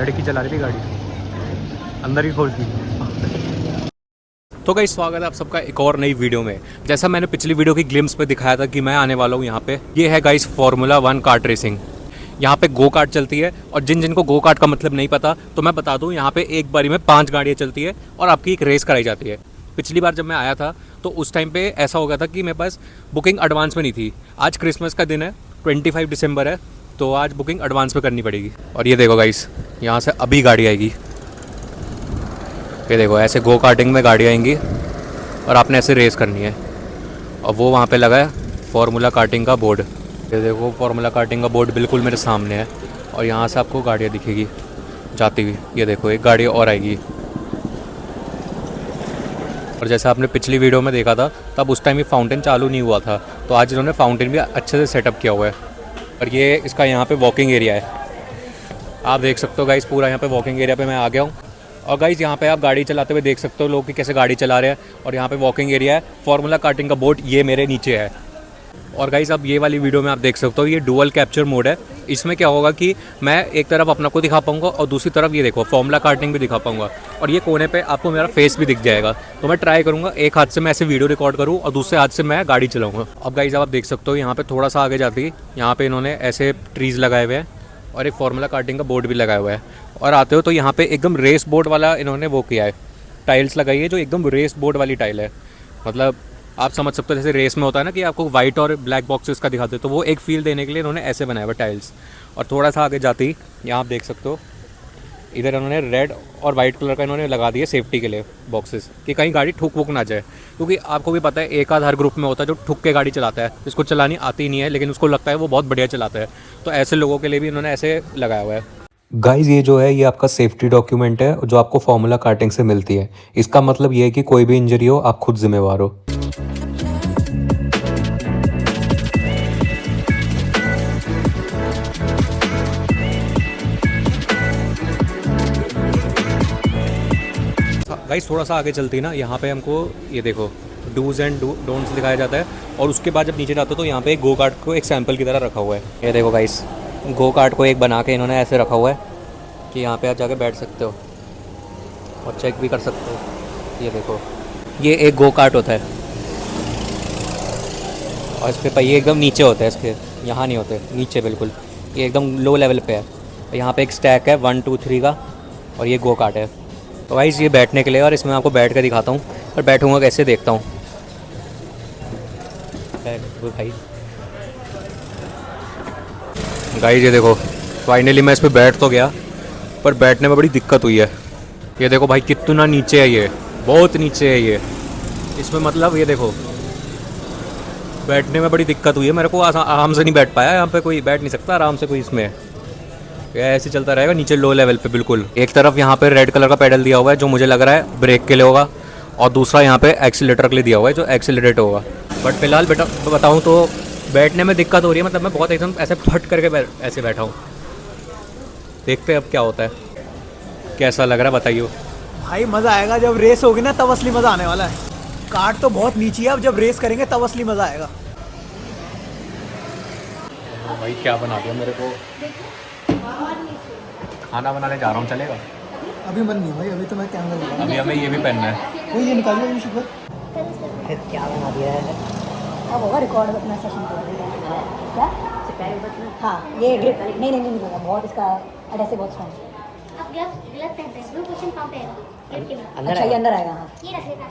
लड़की चला रही थी गाड़ी, अंदर ही खोल दी। तो गाइस स्वागत है आप सबका एक और नई वीडियो में। जैसा मैंने पिछली वीडियो की ग्लिम्स पे दिखाया था कि मैं आने वाला हूँ यहाँ पे, ये है गाइस फार्मूला 1 कार्ट रेसिंग। यहाँ पे गो कार्ट चलती है और जिनको गो कार्ट का मतलब नहीं पता तो मैं बता दूँ, यहाँ पे एक बारी में 5 गाड़ियाँ चलती है और आपकी एक रेस कराई जाती है। पिछली बार जब मैं आया था तो उस टाइम पे ऐसा हो गया था कि मेरे पास बुकिंग एडवांस में नहीं थी। आज क्रिसमस का दिन है, 25 दिसंबर है, तो आज बुकिंग एडवांस में करनी पड़ेगी। और ये देखो गाइस, यहाँ से अभी गाड़ी आएगी। ये देखो ऐसे गो कार्टिंग में गाड़ी आएंगी और आपने ऐसे रेस करनी है। और वो वहाँ पे लगा है फार्मूला कार्टिंग का बोर्ड। ये देखो फार्मूला कार्टिंग का बोर्ड बिल्कुल मेरे सामने है और यहाँ से आपको गाड़ियाँ दिखेगी जाती हुई। ये देखो एक गाड़ी और आएगी। और जैसा आपने पिछली वीडियो में देखा था तब उस टाइम ये फाउंटेन चालू नहीं हुआ था, तो आज इन्होंने फाउंटेन भी अच्छे से सेटअप किया हुआ है। और ये इसका यहाँ पे वॉकिंग एरिया है, आप देख सकते हो गाइस। पूरा यहाँ पे वॉकिंग एरिया पे मैं आ गया हूँ। और गाइस यहाँ पे आप गाड़ी चलाते हुए देख सकते हो लोग कि कैसे गाड़ी चला रहे हैं। और यहाँ पे वॉकिंग एरिया है, फार्मूला कार्टिंग का बोर्ड ये मेरे नीचे है। और गाइस अब ये वाली वीडियो में आप देख सकते हो ये डुअल कैप्चर मोड है। इसमें क्या होगा कि मैं एक तरफ अपना को दिखा पाऊंगा और दूसरी तरफ ये देखो फार्मूला कार्टिंग भी दिखा पाऊंगा। और ये कोने पे आपको मेरा फेस भी दिख जाएगा। तो मैं ट्राई करूंगा एक हाथ से मैं ऐसे वीडियो रिकॉर्ड करूँ और दूसरे हाथ से मैं गाड़ी चलाऊँगा। अब गाइस आप देख सकते हो यहाँ पे थोड़ा सा आगे जाती है, यहाँ पे इन्होंने ऐसे ट्रीज़ लगाए हुए हैं और एक फार्मूला कार्टिंग का बोर्ड भी लगाया हुआ है। और आते हो तो यहाँ पे एकदम रेस बोर्ड वाला इन्होंने वो किया है, टाइल्स लगाई है जो एकदम रेस बोर्ड वाली टाइल है। मतलब आप समझ सकते हो जैसे रेस में होता है ना कि आपको वाइट और ब्लैक बॉक्सेस का दिखाते हो, तो वो एक फील देने के लिए इन्होंने ऐसे बनाया हुआ टाइल्स। और थोड़ा सा आगे जाती ही यहाँ आप देख सकते हो इधर इन्होंने रेड और वाइट कलर का इन्होंने लगा दिया सेफ्टी के लिए बॉक्सेस, कि कहीं गाड़ी ठुक वुक ना जाए। क्योंकि आपको भी पता है एक आध हर ग्रुप में होता है जो ठुक के गाड़ी चलाता है, जिसको चलानी आती नहीं है लेकिन उसको लगता है वो बहुत बढ़िया चलाता है। तो ऐसे लोगों के लिए भी इन्होंने ऐसे लगाया हुआ है। गाइज ये जो है ये आपका सेफ्टी डॉक्यूमेंट है जो आपको फार्मूला कार्टिंग से मिलती है। इसका मतलब ये है कि कोई भी इंजरी हो आप खुद जिम्मेवार हो। गाइस थोड़ा सा आगे चलती है ना, यहाँ पे हमको ये देखो डूज एंड डोंट्स दिखाया जाता है। और उसके बाद जब नीचे जाते हो तो यहाँ पे एक गो कार्ट को एक सैंपल की तरह रखा हुआ है। ये देखो गाइस गो कार्ट को एक बना के इन्होंने ऐसे रखा हुआ है कि यहाँ पे आप जाके बैठ सकते हो और चेक भी कर सकते हो। ये देखो ये एक गो कार्ट होता है और इस पर पहिए एकदम नीचे होते हैं, इसके यहाँ नहीं होते, नीचे बिल्कुल ये एकदम लो लेवल पे है। यहाँ पे एक स्टैक है 1 2 3 का और ये गो कार्ट है। तो गाइस ये बैठने के लिए, और इसमें आपको बैठ कर दिखाता हूँ और बैठूंगा कैसे देखता हूँ भाई। गाइस ये देखो फाइनली मैं इस पर बैठ तो गया पर बैठने में बड़ी दिक्कत हुई है। ये देखो भाई कितना नीचे है, ये बहुत नीचे है ये इसमें। मतलब ये देखो बैठने में बड़ी दिक्कत हुई है मेरे को, आराम से नहीं बैठ पाया। यहाँ पे कोई बैठ नहीं सकता आराम से कोई इसमें, ऐसे चलता रहेगा नीचे लो लेवल पे बिल्कुल। एक तरफ यहाँ पे रेड कलर का पेडल दिया हुआ है जो मुझे लग रहा है ब्रेक के लिए होगा, और दूसरा यहाँ पे एक्सीलेटर के लिए दिया हुआ है जो एक्सीलरेट होगा। बट फिलहाल बेटा बताऊँ तो बैठने में दिक्कत हो रही है, मतलब मैं बहुत एकदम ऐसे फट करके ऐसे बैठा हूँ। देखते हैं अब क्या होता है, कैसा लग रहा है बताइए भाई। मज़ा आएगा जब रेस होगी ना, तब असली मज़ा आने वाला है। कार्ट तो बहुत नीचे है, अब जब रेस करेंगे तब असली मज़ा आएगा। भाई क्या बना दिया मेरे को, खाना बनाने जा रहा हूँ, चलेगा? अभी मन नहीं भाई, अभी तो मैं कैमरा लगा। अभी हमें ये भी पहनना है। कोई ये निकालिए ये शुक्र। क्या बना दिया है? अब होगा रिकॉर्ड अपना सेशन क्या? हाँ ये ग्रिप नहीं होगा बहुत, इसका एडहेसिव बहुत स्ट्रॉन्ग। आप ग्लव्स पहनते हैं, ब्लू क्वेश्चन कहाँ पे आएगा? अंदर अच्छा ये अंदर आएगा। हाँ ये रख लेता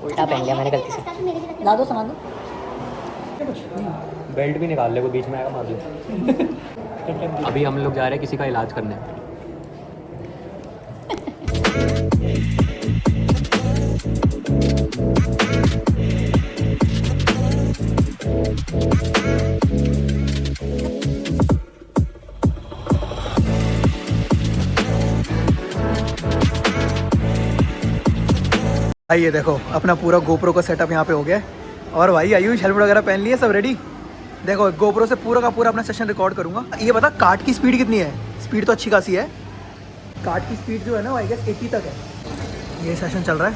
उल्टा पहन लिया मैंने गलती से। ला दो सामान दो। बेल्ट भी निकाल ले, कोई बीच में आएगा मार दूँ। अभी हम लोग जा रहे हैं किसी का इलाज करने। भाई ये देखो अपना पूरा गोप्रो का सेटअप यहाँ पे हो गया है। और भाई आयुष हेलमेट वगैरह पहन लिए, सब रेडी। देखो गोप्रो से पूरा का पूरा अपना सेशन रिकॉर्ड करूँगा। ये बता कार्ट की स्पीड कितनी है? स्पीड तो अच्छी खासी है। कार्ट की स्पीड जो है ना आई गेस 80 तक है। ये सेशन चल रहा है,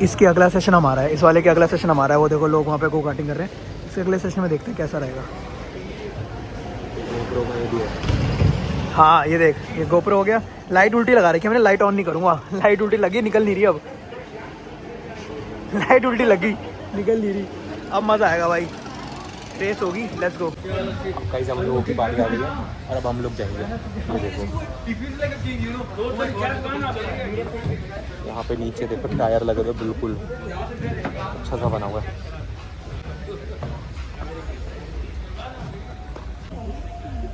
इसके अगला सेशन हमारा है, इस वाले के अगला सेशन हमारा है। वो देखो लोग वहाँ पे गो कार्टिंग कर रहे हैं। इसके अगले सेशन में देखते हैं कैसा रहेगा। GoPro भी है। हाँ ये देख, ये गोप्रो हो गया। लाइट उल्टी लगा रखी है मैंने, लाइट ऑन नहीं करूँगा। लाइट उल्टी लगी, निकल नहीं रही अब। लाइट उल्टी लगी, निकल नहीं रही। अब मज़ा आएगा भाई, रेस होगी। Let's go. अब कई हम लोगों की बारी आ गई है और अब हम लोग जाएंगे। ये देखो यहाँ पे नीचे देखो टायर लगे हुए बिल्कुल अच्छा सा बना हुआ है।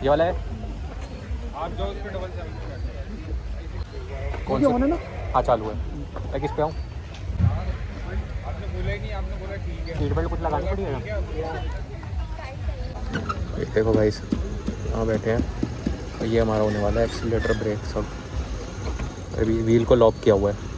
ये वाला है कौन सा? हाँ चालू है। मैं किस पे आऊँ? सीट बेल्ट कुछ लगानी पड़ी है ना? देखो गाइस यहाँ बैठे हैं, ये हमारा होने वाला है एक्सीलेटर ब्रेक सब। अभी व्हील को लॉक किया हुआ है।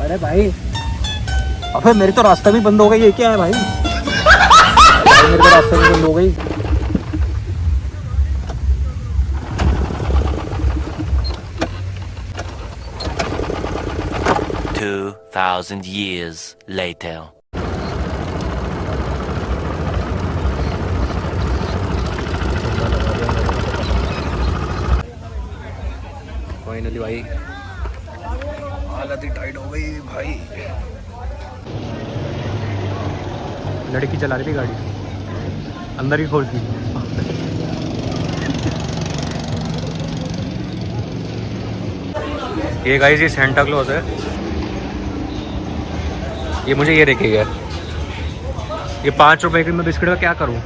अरे भाई, अबे मेरी तो रास्ता भी बंद हो गई। ये क्या है भाई? मेरे तो रास्ता भी बंद हो गई। 2,000 years later. फाइनली भाई हालत ही टाइट हो गई भाई। लड़की चला रही थी गाड़ी, अंदर ही खोल दी। ये गाइस ये सेंटा क्लॉज है। ये मुझे ये देखे गया। ये 5 रुपए की मैं बिस्किट का क्या करूं?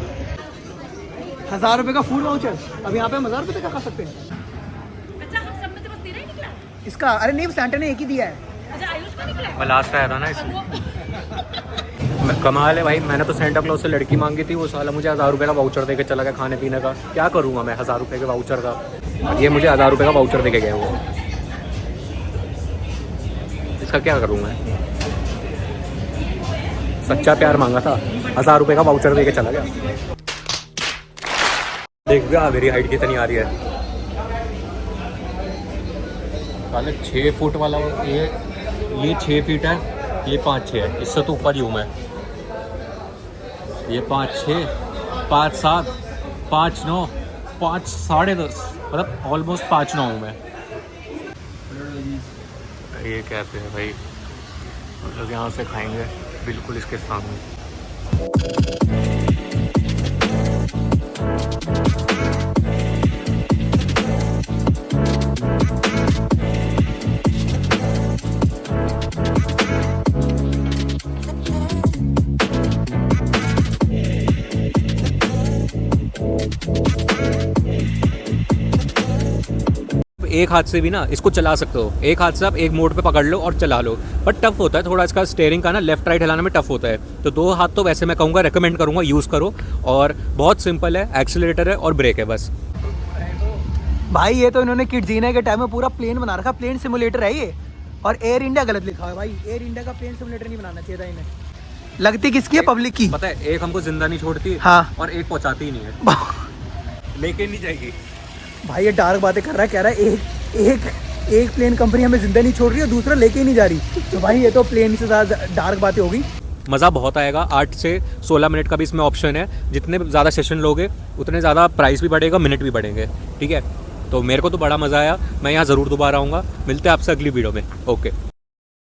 1000 रुपए का फूड वाउचर। अब यहाँ पे हम 1000 रुपए का खा सकते हैं। इसका अरे नहीं, सेंटा ने एक ही दिया है। मैं लास्ट आया था ना इसलिए। कमाल है भाई, मैंने तो सेंटा क्लॉज से लड़की मांगी थी, वो साला मुझे 1000 रुपये का वाउचर दे के चला गया खाने पीने का। क्या करूँगा मैं 1000 रुपये के वाउचर का? और ये मुझे 1000 रुपये का वाउचर दे के गए वो। इसका क्या करूँ मैं? सच्चा प्यार मांगा था, 1000 रुपये का वाउचर दे के चला गया। देख गया मेरी हाइट कितनी आ रही है। साले 6 फुट वाला ये 6 फीट है, ये 5-6 है। इससे तो ऊपर ही हूँ मैं। ये 5-6, 5-7, 5-9, 5-10.5, मतलब ऑलमोस्ट 5-9 हूँ मैं। ये कैफे है भाई, हम लोग यहाँ से खाएंगे बिल्कुल इसके सामने। एक हाथ से भी ना इसको चला सकते हो, एक हाथ से आप एक मोड पे पकड़ लो और चला लो, बट टफ होता है थोड़ा इसका स्टेयरिंग का ना, लेफ्ट राइट हिलाने में टफ होता है। तो दो हाथ तो वैसे मैं कहूँगा रेकमेंड करूँगा यूज़ करो, और बहुत सिंपल है, एक्सीलरेटर है और ब्रेक है बस। भाई ये तो इन्होंने किड्जीना के टाइम में पूरा प्लेन बना रखा, प्लेन सिमुलेटर है ये, और एयर इंडिया गलत लिखा है भाई, एयर इंडिया का प्लेन सिमुलेटर नहीं बनाना चाहिए था इन्हें। लगती किसकी है? पब्लिक की। पता है, एक हमको जिंदा नहीं छोड़ती हाँ, और एक पहुँचाती ही नहीं है, लेके नहीं जाएगी। भाई ये डार्क बातें कर रहा है, कह रहा है एक प्लेन कंपनी हमें जिंदा नहीं छोड़ रही और दूसरा लेके ही नहीं जा रही। तो भाई ये तो प्लेन से ज़्यादा डार्क बातें हो गई। मज़ा बहुत आएगा। 8 से 16 मिनट का भी इसमें ऑप्शन है, जितने ज़्यादा सेशन लोगे उतने ज़्यादा प्राइस भी बढ़ेगा, मिनट भी बढ़ेंगे, ठीक है। तो मेरे को तो बड़ा मज़ा आया, मैं यहाँ ज़रूर दोबारा आऊँगा। मिलते हैं आपसे अगली वीडियो में, ओके।